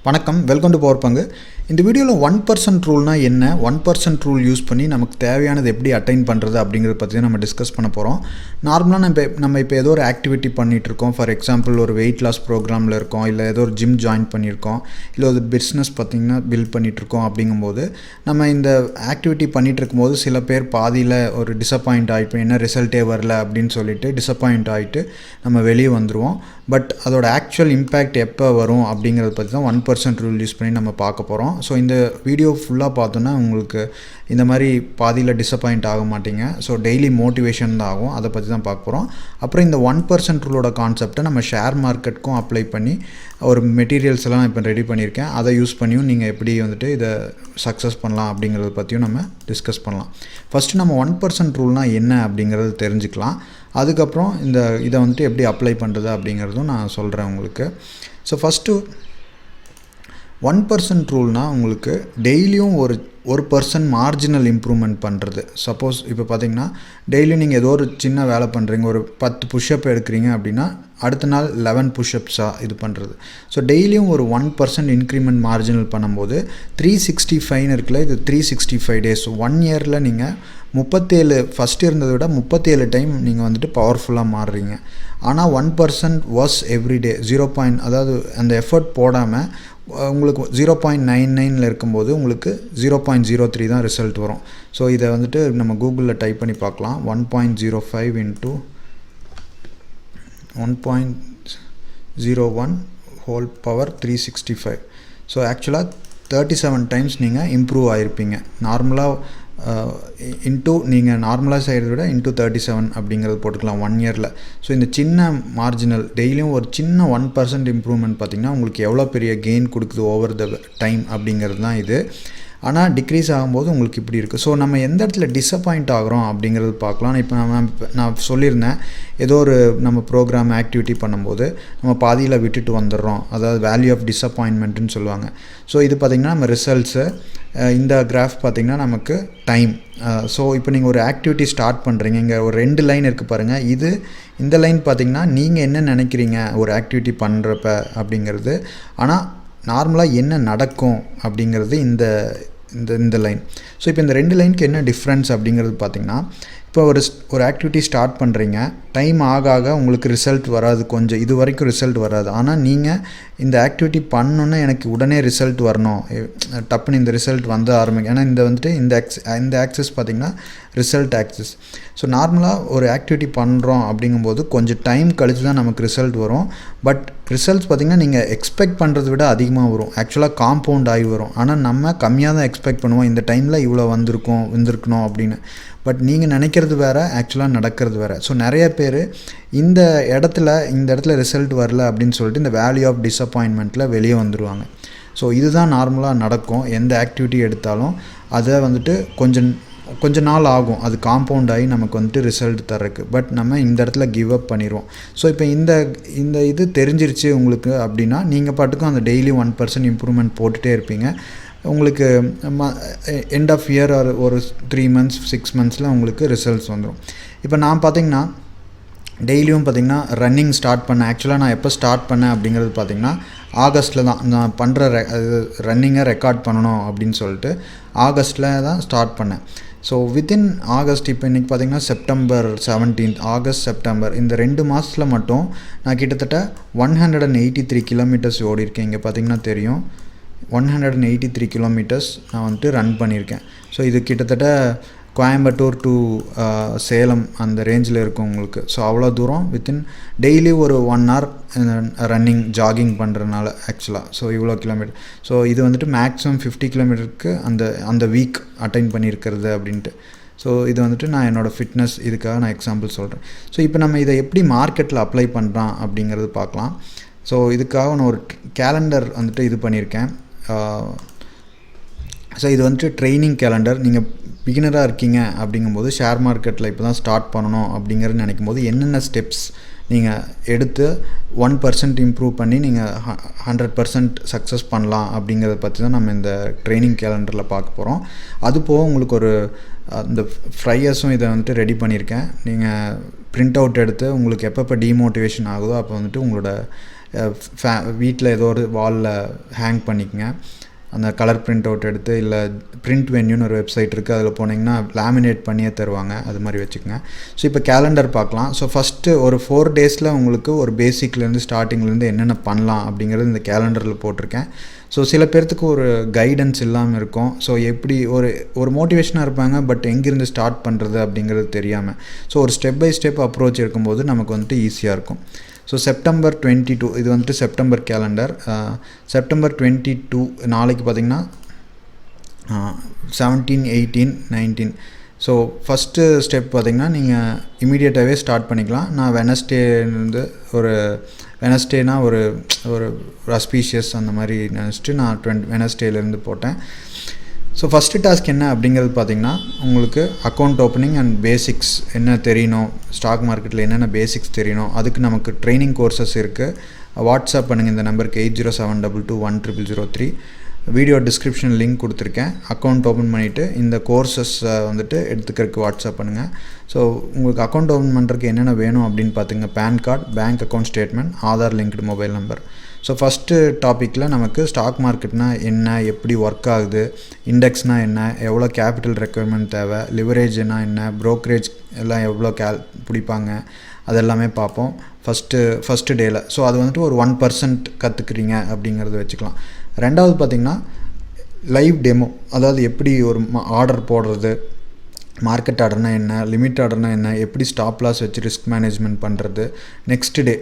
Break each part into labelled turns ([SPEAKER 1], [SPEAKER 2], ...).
[SPEAKER 1] வணக்கம், welcome to பவர்பங்கு. இந்த வீடியோவில் 1% ரூல்னால் என்ன, 1% ரூல் யூஸ் பண்ணி நமக்கு தேவையானது எப்படி அட்டைன் பண்ணுறது அப்படிங்கிறத பற்றி நம்ம டிஸ்கஸ் பண்ண போகிறோம். நார்மலாக நம்ம இப்போ ஏதோ ஒரு ஆக்டிவிட்டி பண்ணிகிட்ருக்கோம். ஃபார் எக்ஸாம்பிள் ஒரு வெயிட் லாஸ் ப்ரோக்ராமில் இருக்கோம், இல்லை ஏதோ ஒரு ஜிம் ஜாயின் பண்ணியிருக்கோம், இல்லை ஒரு பிஸ்னஸ் பார்த்திங்கன்னா பில்ட் பண்ணிகிட்ருக்கோம். அப்படிங்கும்போது நம்ம இந்த ஆக்டிவிட்டி பண்ணிகிட்டு இருக்கும்போது சில பேர் பாதியில் ஒரு டிசப்பாயிண்ட் ஆகிட்டு என்ன ரிசல்ட்டே வரல அப்படின்னு சொல்லிட்டு டிசப்பாயிண்ட் ஆகிட்டு நம்ம வெளியே வந்துடுவோம். பட் அதோட ஆக்சுவல் இம்பேக்ட் எப்போ வரும் அப்படிங்கிறத பற்றி தான் 1% ரூல் யூஸ் பண்ணி நம்ம பார்க்க போகிறோம். ஸோ இந்த வீடியோ ஃபுல்லாக பார்த்தோன்னா உங்களுக்கு இந்த மாதிரி பாதியில் டிசப்பாயிண்ட் ஆக மாட்டீங்க. ஸோ டெய்லி மோட்டிவேஷன் தான் ஆகும், அதை பற்றி தான் பார்க்க போகிறோம். அப்புறம் இந்த 1% ரூலோட கான்செப்டை நம்ம ஷேர் மார்க்கெட்டுக்கும் அப்ளை பண்ணி ஒரு மெட்டீரியல்ஸ் எல்லாம் இப்போ ரெடி பண்ணியிருக்கேன். அதை யூஸ் பண்ணியும் நீங்கள் எப்படி வந்துட்டு இதை சக்ஸஸ் பண்ணலாம் அப்படிங்கிறத பற்றியும் நம்ம டிஸ்கஸ் பண்ணலாம். ஃபஸ்ட்டு நம்ம 1% ரூல்னால் என்ன அப்படிங்கிறது தெரிஞ்சுக்கலாம். அதுக்கப்புறம் இதை வந்துட்டு எப்படி அப்ளை பண்ணுறது அப்படிங்கிறதும் நான் சொல்கிறேன் உங்களுக்கு. ஸோ ஃபஸ்ட்டு 1% ரூல்னால் உங்களுக்கு டெய்லியும் ஒரு பர்சன்ட் மார்ஜினல் இம்ப்ரூவ்மெண்ட் பண்ணுறது. சப்போஸ் இப்போ பார்த்தீங்கன்னா டெய்லியும் நீங்கள் ஏதோ ஒரு சின்ன வேலை பண்ணுறீங்க, ஒரு 10 புஷ்அப் எடுக்கிறீங்க அப்படின்னா அடுத்த நாள் 11 புஷ்அப்ஸாக இது பண்ணுறது. ஸோ டெய்லியும் ஒரு 1% இன்க்ரிமெண்ட் மார்ஜினல் பண்ணும்போது 365 இருக்குல்ல, இது 365 டேஸ் 1 இயரில் நீங்கள் 37 ஃபஸ்ட்டு இருந்ததை விட 37 டைம் நீங்கள் வந்துட்டு பவர்ஃபுல்லாக மாறுறீங்க. ஆனால் 1% வாஸ் எவ்ரிடே 0. அதாவது அந்த எஃபர்ட் போடாமல் உங்களுக்கு 0.99 இருக்கும்போது உங்களுக்கு 0.03 தான் ரிசல்ட் வரும். ஸோ இதை வந்துட்டு நம்ம கூகுளில் டைப் பண்ணி பார்க்கலாம். 1.05 into 1.01 ஹோல் பவர் 365. ஸோ ஆக்சுவலாக 37 டைம்ஸ் நீங்கள் இம்ப்ரூவ் ஆகிருப்பீங்க. நார்மலாக நீங்கள் நார்மலாக செய்கிறத விட இன்ட்டு 37 அப்படிங்கிறது போட்டுக்கலாம் 1 இயரில். ஸோ இந்த சின்ன மார்ஜினல் டெய்லியும் ஒரு சின்ன 1% இம்ப்ரூவ்மெண்ட் பார்த்திங்கன்னா உங்களுக்கு எவ்வளோ பெரிய கெயின் கொடுக்குது ஓவர் த டைம் அப்படிங்கிறது தான் இது. ஆனால் டிக்ரீஸ் ஆகும்போது உங்களுக்கு இப்படி இருக்குது. ஸோ நம்ம எந்த இடத்துல டிசப்பாயிண்ட் ஆகிறோம் அப்படிங்கிறது பார்க்கலாம். இப்போ நான் சொல்லியிருந்தேன், ஏதோ ஒரு நம்ம ப்ரோக்ராம் ஆக்டிவிட்டி பண்ணும்போது நம்ம பாதியில் விட்டுட்டு வந்துடுறோம், அதாவது வேல்யூ ஆஃப் டிசப்பாயின்மெண்ட்டுன்னு சொல்லுவாங்க. ஸோ இது பார்த்திங்கன்னா நம்ம ரிசல்ட்ஸு, இந்த கிராஃப் பார்த்திங்கன்னா நமக்கு டைம். ஸோ இப்போ நீங்கள் ஒரு ஆக்டிவிட்டி ஸ்டார்ட் பண்ணுறீங்க, இங்கே ஒரு 2 லைன் இருக்குது பாருங்கள். இந்த லைன் பார்த்திங்கன்னா நீங்கள் என்ன நினைக்கிறீங்க ஒரு ஆக்டிவிட்டி பண்ணுறப்ப அப்படிங்கிறது, ஆனால் நார்மலாக என்ன நடக்கும் அப்படிங்கிறது இந்த லைன். ஸோ இப்போ இந்த 2 லைனுக்கு என்ன டிஃப்ரென்ஸ் அப்படிங்கிறது பார்த்திங்கன்னா, இப்போ ஒரு ஆக்டிவிட்டி ஸ்டார்ட் பண்ணுறீங்க, டைம் ஆக உங்களுக்கு ரிசல்ட் வராது, கொஞ்சம் இது வரைக்கும் ரிசல்ட் வராது. ஆனால் நீங்கள் இந்த ஆக்டிவிட்டி பண்ணணுன்னா எனக்கு உடனே ரிசல்ட் வரணும், டப்புன்னு இந்த ரிசல்ட் வந்து ஆரம்பிக்கும். ஏன்னா இந்த ஆக்சஸ் பார்த்திங்கன்னா ரிசல்ட் ஆக்சஸ். ஸோ நார்மலாக ஒரு ஆக்டிவிட்டி பண்ணுறோம் அப்படிங்கும்போது கொஞ்சம் டைம் கழித்து தான் நமக்கு ரிசல்ட் வரும். பட் ரிசல்ட்ஸ் பார்த்திங்கன்னா நீங்கள் எக்ஸ்பெக்ட் பண்ணுறதை விட அதிகமாக வரும். ஆக்சுவலாக காம்பவுண்ட் ஆகி வரும். ஆனால் நம்ம கம்மியாக தான் எக்ஸ்பெக்ட் பண்ணுவோம், இந்த டைமில் இவ்வளோ வந்திருக்கணும் அப்படின்னு. பட் நீங்கள் நினைக்கிறது வேறு, ஆக்சுவலாக நடக்கிறது வேறு. ஸோ நிறைய பேர் இந்த இடத்துல ரிசல்ட் வரல அப்படின்னு சொல்லிட்டு இந்த வேல்யூ ஆஃப் டிசப்பாயின்மெண்ட்டில் வெளியே வந்துடுவாங்க. ஸோ இதுதான் நார்மலாக நடக்கும். எந்த ஆக்டிவிட்டி எடுத்தாலும் அதை வந்துட்டு கொஞ்ச நாள் ஆகும், அது காம்பவுண்ட் ஆகி நமக்கு வந்துட்டு ரிசல்ட் தர்றதுக்கு. பட் நம்ம இந்த இடத்துல கிவ் அப் பண்ணிடுவோம். ஸோ இப்போ இந்த இது தெரிஞ்சிருச்சு உங்களுக்கு அப்படின்னா நீங்கள் பாட்டுக்கும் அந்த டெய்லி 1% இம்ப்ரூவ்மெண்ட் போட்டுகிட்டே இருப்பீங்க. உங்களுக்கு எண்ட் ஆஃப் இயர் ஒரு 3 months 6 monthஸில் உங்களுக்கு ரிசல்ட்ஸ் வந்துடும். இப்போ நான் பார்த்திங்கன்னா டெய்லியும் பார்த்திங்கன்னா ரன்னிங் ஸ்டார்ட் பண்ணேன். ஆக்சுவலாக நான் எப்போ ஸ்டார்ட் பண்ணேன் அப்படிங்கிறது பார்த்திங்கன்னா ஆகஸ்ட்டில் தான். நான் பண்ணுற ரன்னிங்கை ரெக்கார்ட் பண்ணணும் அப்படின்னு சொல்லிட்டு ஆகஸ்ட்டில் தான் ஸ்டார்ட் பண்ணேன். ஸோ வித்தின் ஆகஸ்ட், இப்போ இன்றைக்கி பார்த்திங்கன்னா செப்டம்பர் 17, ஆகஸ்ட் செப்டம்பர் இந்த 2 மாதத்தில் மட்டும் நான் கிட்டத்தட்ட 183 கிலோமீட்டர்ஸ் ஓடிருக்கேன். இங்கே பார்த்திங்கன்னா தெரியும், 183 கிலோமீட்டர்ஸ் நான் வந்துட்டு ரன் பண்ணியிருக்கேன். ஸோ இது கிட்டத்தட்ட கோயம்புத்தூர் டு சேலம் அந்த ரேஞ்சில் இருக்கும் உங்களுக்கு. ஸோ அவ்வளோ தூரம் வித்தின் டெய்லி ஒரு 1 hour ரன்னிங் ஜாகிங் பண்ணுறதுனால ஆக்சுவலாக. ஸோ இவ்வளோ கிலோமீட்டர். ஸோ இது வந்துட்டு மேக்ஸிமம் 50 கிலோமீட்டருக்கு அந்த வீக் அட்டைன் பண்ணியிருக்கிறது அப்படின்ட்டு. ஸோ இது வந்துட்டு நான் என்னோடய ஃபிட்னஸ் இதுக்காக நான் எக்ஸாம்பிள் சொல்கிறேன். ஸோ இப்போ நம்ம இதை எப்படி மார்க்கெட்டில் அப்ளை பண்ணுறான் அப்படிங்கிறது பார்க்கலாம். ஸோ இதுக்காக நான் ஒரு கேலண்டர் வந்துட்டு இது பண்ணியிருக்கேன். ஸோ இது வந்துட்டு ட்ரைனிங் கேலண்டர். நீங்கள் பிகினராக இருக்கீங்க அப்படிங்கும்போது ஷேர் மார்க்கெட்டில் இப்போ தான் ஸ்டார்ட் பண்ணணும் அப்படிங்கிறது நினைக்கும் போது என்னென்ன ஸ்டெப்ஸ் நீங்கள் எடுத்து 1% இம்ப்ரூவ் பண்ணி நீங்கள் 100% சக்ஸஸ் பண்ணலாம் அப்படிங்கிறத பற்றி தான் நம்ம இந்த ட்ரைனிங் கேலண்டரில் பார்க்க போகிறோம். அது போக உங்களுக்கு இந்த ஃப்ரையர்ஸும் இதை வந்துட்டு ரெடி பண்ணியிருக்கேன். நீங்கள் பிரிண்ட் அவுட் எடுத்து உங்களுக்கு எப்பப்போ டிமோட்டிவேஷன் ஆகுதோ அப்போ வந்துட்டு உங்களோட வீட்டில் ஏதோ ஒரு வாலில் ஹேங் பண்ணிக்கங்க. அந்த கலர் பிரிண்ட் அவுட் எடுத்து, இல்லை பிரிண்ட் வென்யூன்னு ஒரு வெப்சைட் இருக்குது, அதில் போனீங்கன்னா லேமினேட் பண்ணியே தருவாங்க, அது மாதிரி வச்சுக்கோங்க. ஸோ இப்போ கேலண்டர் பார்க்கலாம். ஸோ ஃபஸ்ட்டு ஒரு 4 டேஸில் உங்களுக்கு ஒரு பேசிக்லேருந்து ஸ்டார்டிங்லேருந்து என்னென்ன பண்ணலாம் அப்படிங்கிறது இந்த கேலண்டரில் போட்டிருக்கேன். ஸோ சில பேர்த்துக்கு ஒரு கைடன்ஸ் இல்லாமல் இருக்கும். ஸோ எப்படி ஒரு மோட்டிவேஷனாக இருப்பாங்க, பட் எங்கேருந்து ஸ்டார்ட் பண்ணுறது அப்படிங்கிறது தெரியாமல். ஸோ ஒரு ஸ்டெப் பை ஸ்டெப் அப்ரோச் இருக்கும்போது நமக்கு வந்துட்டு ஈஸியாக இருக்கும். ஸோ செப்டம்பர் 22 இது வந்துட்டு செப்டம்பர் கேலண்டர். செப்டம்பர் 22 நாளைக்கு பார்த்திங்கன்னா 17, 18, 19. ஸோ ஃபஸ்ட்டு ஸ்டெப் பார்த்திங்கன்னா நீங்கள் இமீடியட்டாகவே ஸ்டார்ட் பண்ணிக்கலாம். நான் வெனஸ்டேலேருந்து வெனஸ்டேனா ஒரு அஸ்பீஷியஸ் அந்த மாதிரி நினச்சிட்டு நான் வெனஸ்டேலேருந்து போட்டேன். ஸோ ஃபஸ்ட்டு டாஸ்க் என்ன அப்படிங்கிறது பார்த்திங்கன்னா, உங்களுக்கு அக்கௌண்ட் ஓப்பனிங் அண்ட் பேசிக்ஸ் என்ன தெரியணும், ஸ்டாக் மார்க்கெட்டில் என்னென்ன பேசிக்ஸ் தெரியணும், அதுக்கு நமக்கு ட்ரைனிங் கோர்சஸ் இருக்குது. வாட்ஸ்அப் பண்ணுங்கள் இந்த நம்பருக்கு 8072210003. வீடியோ டிஸ்கிரிப்ஷன் லிங்க் கொடுத்துருக்கேன். அக்கௌண்ட் ஓப்பன் பண்ணிவிட்டு இந்த கோர்சஸை வந்துட்டு எடுத்துக்கிறதுக்கு வாட்ஸ்அப் பண்ணுங்கள். ஸோ உங்களுக்கு அக்கௌண்ட் ஓப்பன் பண்ணுறதுக்கு என்னென்ன வேணும் அப்படின்னு பார்த்துங்க. PAN card, bank account statement, Aadhaar linked mobile number. So first டாப்பிக்கில் நமக்கு ஸ்டாக் மார்க்கெட்னால் என்ன, எப்படி ஒர்க் ஆகுது, இண்டெக்ஸ்னால் என்ன, எவ்வளோ கேபிட்டல் ரெக்குயர்மெண்ட் தேவை, லிவரேஜ்னா என்ன, ப்ரோக்கரேஜ் எல்லாம் எவ்வளோ பிடிப்பாங்க, அதெல்லாமே பார்ப்போம் ஃபஸ்ட்டு டேயில். ஸோ அது வந்துட்டு ஒரு 1% கற்றுக்குறீங்க அப்படிங்கிறது வச்சுக்கலாம். ரெண்டாவது பார்த்திங்கன்னா லைவ் டெமோ, அதாவது எப்படி ஒரு ஆர்டர் போடுறது, மார்க்கெட் ஆர்டர்னால் என்ன, லிமிட் ஆர்டர்னால் என்ன, எப்படி ஸ்டாப் லாஸ் வச்சு ரிஸ்க் மேனேஜ்மெண்ட் பண்ணுறது. நெக்ஸ்ட் டே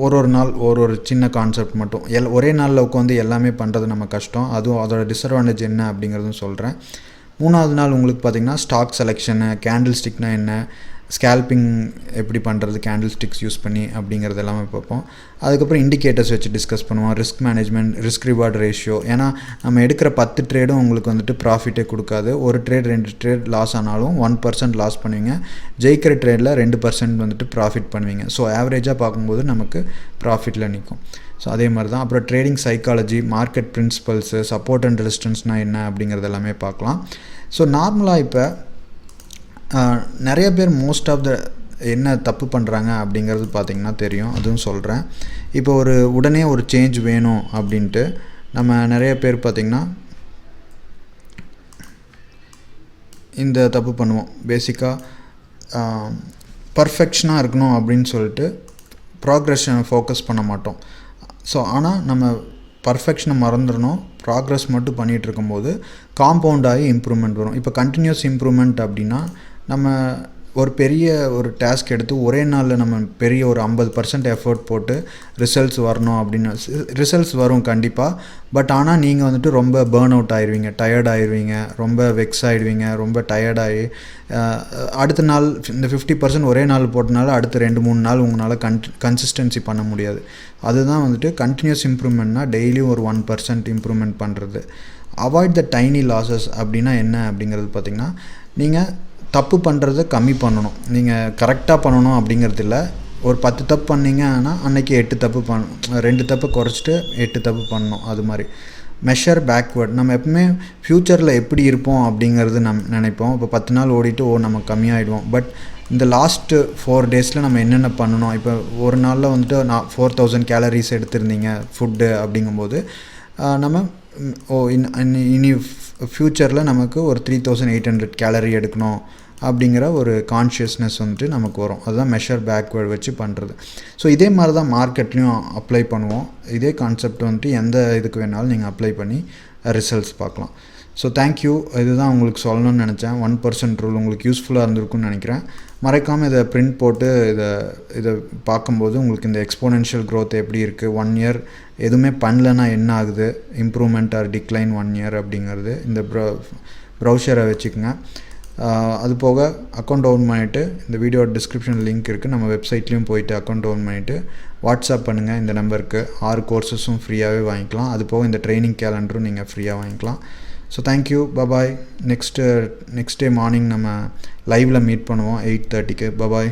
[SPEAKER 1] ஒரு நாள் ஒரு சின்ன கான்செப்ட் மட்டும். ஒரே நாளில் உட்காந்து எல்லாமே பண்ணுறது நம்ம கஷ்டம். அதுவும் அதோட டிஸ்அட்வான்டேஜ் என்ன அப்படிங்கிறதும் சொல்கிறேன். 3வது நாள் உங்களுக்கு பார்த்திங்கன்னா ஸ்டாக் செலெக்ஷனு, கேண்டில் ஸ்டிக்னால் என்ன, ஸ்கேல்பிங் எப்படி பண்ணுறது கேண்டில் ஸ்டிக்ஸ் யூஸ் பண்ணி அப்படிங்கிறது எல்லாமே பார்ப்போம். அதுக்கப்புறம் இண்டிகேட்டர்ஸ் வச்சு டிஸ்கஸ் பண்ணுவோம். Risk management, risk reward ratio. ஏன்னா நம்ம எடுக்கிற 10 ட்ரேடும் உங்களுக்கு வந்துட்டு ப்ராஃபிட்டே கொடுக்காது. ஒரு ட்ரேட் 2 ட்ரேட் லாஸ் ஆனாலும் 1% லாஸ் பண்ணுவீங்க. ஜெயிக்கிற ட்ரேடில் 2% வந்துட்டு ப்ராஃபிட் பண்ணுவீங்க. ஸோ ஆவரேஜாக பார்க்கும்போது நமக்கு ப்ராஃபிட்டில் நிற்கும். ஸோ அதே மாதிரி தான். அப்புறம் trading psychology, market principles, support and ரெசிஸ்டன்ஸ்னால் என்ன அப்படிங்கிறது எல்லாமே பார்க்கலாம். ஸோ நார்மலாக இப்போ நிறைய பேர் மோஸ்ட் ஆஃப் த என்ன தப்பு பண்ணுறாங்க அப்படிங்கிறது பார்த்திங்கன்னா தெரியும், அதுவும் சொல்கிறேன். இப்போ உடனே ஒரு சேஞ்ச் வேணும் அப்படின்ட்டு நம்ம நிறைய பேர் பார்த்திங்கன்னா இந்த தப்பு பண்ணுவோம். பேசிக்காக பர்ஃபெக்ஷனாக இருக்கணும் அப்படின்னு சொல்லிட்டு ப்ராக்ரெஷனை ஃபோக்கஸ் பண்ண மாட்டோம். ஸோ ஆனால் நம்ம பர்ஃபெக்ஷனை மறந்துடணும். ப்ராக்ரஸ் மட்டும் பண்ணிகிட்டு இருக்கும்போது காம்பவுண்ட் ஆகி இம்ப்ரூவ்மெண்ட் வரும். இப்போ கண்டினியூஸ் இம்ப்ரூவ்மெண்ட் அப்படின்னா நம்ம ஒரு பெரிய டாஸ்க் எடுத்து ஒரே நாளில் நம்ம பெரிய ஒரு 50% எஃபர்ட் போட்டு ரிசல்ட்ஸ் வரணும் அப்படின்னு ரிசல்ட்ஸ் வரும் கண்டிப்பாக. பட் ஆனால் நீங்கள் வந்துட்டு ரொம்ப பேர்ன் அவுட் ஆயிடுவீங்க, டயர்ட் ஆயிடுவீங்க, ரொம்ப வெக்ஸ் ஆகிடுவீங்க, ரொம்ப டயர்டாகி அடுத்த நாள் இந்த 50% ஒரே நாள் போட்டனால அடுத்த 2-3 நாள் உங்களால் கன்சிஸ்டன்சி பண்ண முடியாது. அதுதான் வந்துட்டு கண்டினியூஸ் இம்ப்ரூவ்மெண்ட்னா டெய்லியும் ஒரு 1% இம்ப்ரூவ்மெண்ட் பண்ணுறது. அவாய்ட் த டைனி லாஸஸ் அப்படின்னா என்ன அப்படிங்கிறது பார்த்திங்கன்னா, நீங்கள் தப்பு பண்ணுறதை கம்மி பண்ணணும். நீங்கள் கரெக்டாக பண்ணணும் அப்படிங்கிறது இல்லை. ஒரு 10 தப்பு பண்ணிங்கன்னா அன்றைக்கி 8 தப்பு 2 தப்பு குறைச்சிட்டு 8 தப்பு பண்ணணும். அது மாதிரி மெஷர் பேக்வேர்ட். நம்ம எப்பவுமே ஃப்யூச்சரில் எப்படி இருப்போம் அப்படிங்கிறது நினைப்போம். இப்போ 10 நாள் ஓடிட்டு நம்ம கம்மியாகிடுவோம். பட் இந்த லாஸ்ட்டு 4 டேஸில் நம்ம என்னென்ன பண்ணணும். இப்போ ஒரு நாளில் வந்துட்டு 4000 கேலரிஸ் எடுத்திருந்தீங்க ஃபுட்டு அப்படிங்கும்போது நம்ம இனி ஃப்யூச்சரில் நமக்கு ஒரு 3800 கேலரி எடுக்கணும் அப்படிங்கிற ஒரு கான்ஷியஸ்னஸ் வந்துட்டு நமக்கு வரும். அதுதான் மெஷர் பேக்வேர்டு வச்சு பண்ணுறது. ஸோ இதே மாதிரி தான் மார்க்கெட்லேயும் அப்ளை பண்ணுவோம். இதே கான்செப்ட் வந்துட்டு எந்த இதுக்கு வேணாலும் நீங்கள் அப்ளை பண்ணி ரிசல்ட்ஸ் பார்க்கலாம். So thank you. இதுதான் உங்களுக்கு சொல்லணும்னு நினச்சேன். 1% ரூல் உங்களுக்கு யூஸ்ஃபுல்லாக இருந்திருக்குன்னு நினைக்கிறேன். மறக்காமல் இதை பிரிண்ட் போட்டு இதை பார்க்கும்போது உங்களுக்கு இந்த எக்ஸ்போனென்ஷியல் க்ரோத் எப்படி இருக்குது, 1 இயர் எதுவுமே பண்ணலன்னா என்ன ஆகுது, இம்ப்ரூவ்மெண்ட் ஆர் டிக்ளைன் 1 இயர் அப்படிங்கிறது இந்த ப்ரௌசரை வச்சுக்கோங்க. அது போக அக்கௌண்ட் ஓப்பன் பண்ணிவிட்டு இந்த வீடியோ டிஸ்கிரிப்ஷன் லிங்க் இருக்குது. நம்ம வெப்சைட்லேயும் போயிட்டு அக்கௌண்ட் ஓப்பன் பண்ணிவிட்டு வாட்ஸ்அப் பண்ணுங்கள் இந்த நம்பருக்கு. 6 கோர்சஸும் ஃப்ரீயாகவே வாங்கிக்கலாம். அது போக இந்த ட்ரைனிங் கேலண்டரும் நீங்கள் ஃப்ரீயாக வாங்கிக்கலாம். So thank you, bye bye. Next day morning நம்ம லைவில் மீட் பண்ணுவோம் 8:30க்கு. பபாய்.